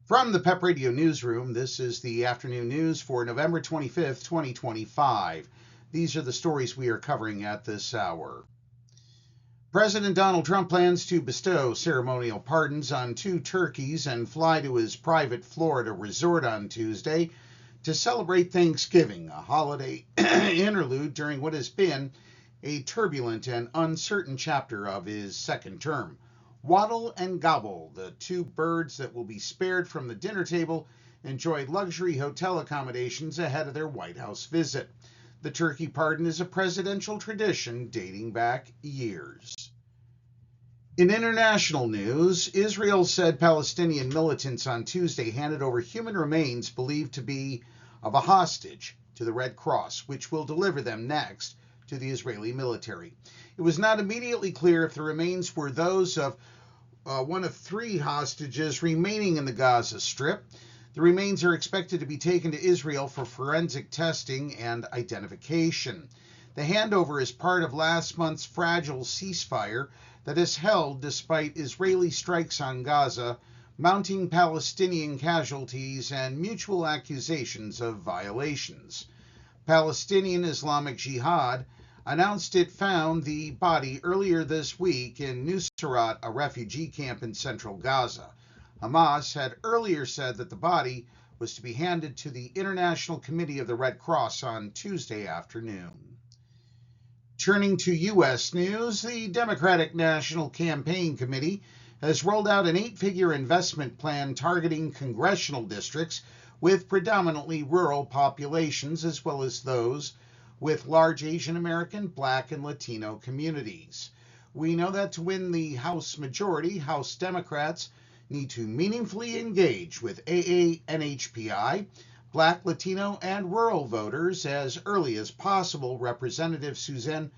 From the PEP Radio Newsroom, this is the afternoon news for November 25th, 2025. These are the stories we are covering at this hour. President Donald Trump plans to bestow ceremonial pardons on 2 turkeys and fly to his private Florida resort on Tuesday to celebrate Thanksgiving, a holiday interlude during what has been a turbulent and uncertain chapter of his second term. Waddle and Gobble, the 2 birds that will be spared from the dinner table, enjoyed luxury hotel accommodations ahead of their White House visit. The turkey pardon is a presidential tradition dating back years. In international news, Israel said Palestinian militants on Tuesday handed over human remains believed to be of a hostage to the Red Cross, which will deliver them next to the Israeli military. It was not immediately clear if the remains were those of one of 3 hostages remaining in the Gaza Strip. The remains are expected to be taken to Israel for forensic testing and identification. The handover is part of last month's fragile ceasefire that is held despite Israeli strikes on Gaza, mounting Palestinian casualties, and mutual accusations of violations. Palestinian Islamic Jihad announced it found the body earlier this week in Nuseirat, a refugee camp in central Gaza. Hamas had earlier said that the body was to be handed to the International Committee of the Red Cross on Tuesday afternoon. Turning to U.S. news, the Democratic National Campaign Committee has rolled out an 8-figure investment plan targeting congressional districts with predominantly rural populations, as well as those with large Asian American, Black, and Latino communities. We know that to win the House majority, House Democrats need to meaningfully engage with AA and HPI, Black, Latino, and rural voters as early as possible. Representative Suzanne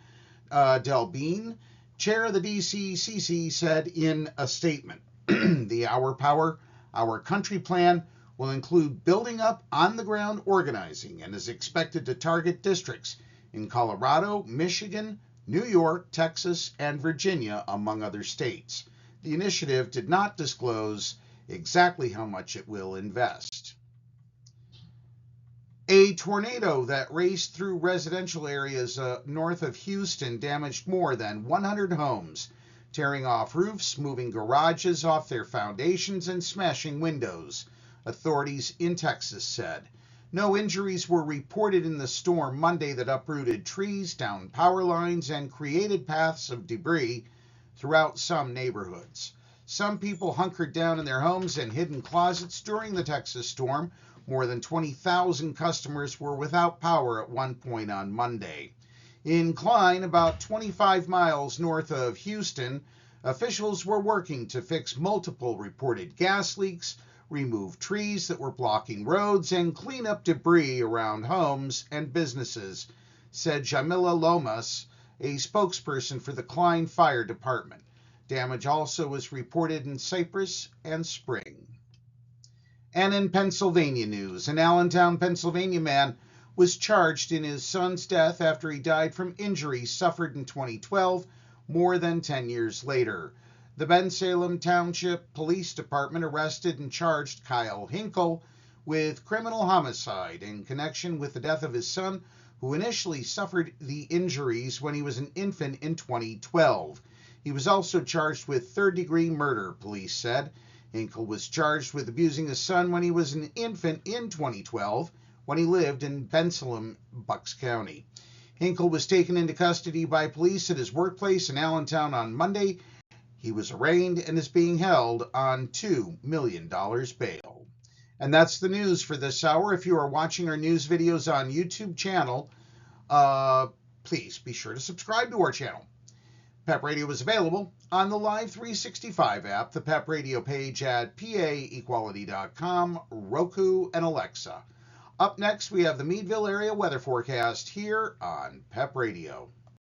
Delbene, chair of the DCCC, said in a statement. The Our Power, Our Country plan will include building up on-the-ground organizing and is expected to target districts in Colorado, Michigan, New York, Texas, and Virginia, among other states. The initiative did not disclose exactly how much it will invest. A tornado that raced through residential areas north of Houston damaged more than 100 homes, tearing off roofs, moving garages off their foundations, and smashing windows, authorities in Texas said. No injuries were reported in the storm Monday that uprooted trees, downed power lines, and created paths of debris throughout some neighborhoods. Some people hunkered down in their homes and hid in closets during the Texas storm. More than 20,000 customers were without power at one point on Monday. In Klein, about 25 miles north of Houston, officials were working to fix multiple reported gas leaks, remove trees that were blocking roads, and clean up debris around homes and businesses, said Jamila Lomas, a spokesperson for the Klein Fire Department. Damage also was reported in Cypress and Spring. And in Pennsylvania news, an Allentown, Pennsylvania man was charged in his son's death after he died from injuries suffered in 2012, more than 10 years later. The Bensalem Township Police Department arrested and charged Kyle Hinkle with criminal homicide in connection with the death of his son, who initially suffered the injuries when he was an infant in 2012. He was also charged with third-degree murder, police said. Hinkle was charged with abusing his son when he was an infant in 2012, when he lived in Bensalem, Bucks County. Hinkle was taken into custody by police at his workplace in Allentown on Monday. He was arraigned and is being held on $2 million bail. And that's the news for this hour. If you are watching our news videos on YouTube channel, please be sure to subscribe to our channel. PEP Radio is available on the Live 365 app, the PEP Radio page at paequality.com, Roku, and Alexa. Up next, we have the Meadville area weather forecast here on PEP Radio.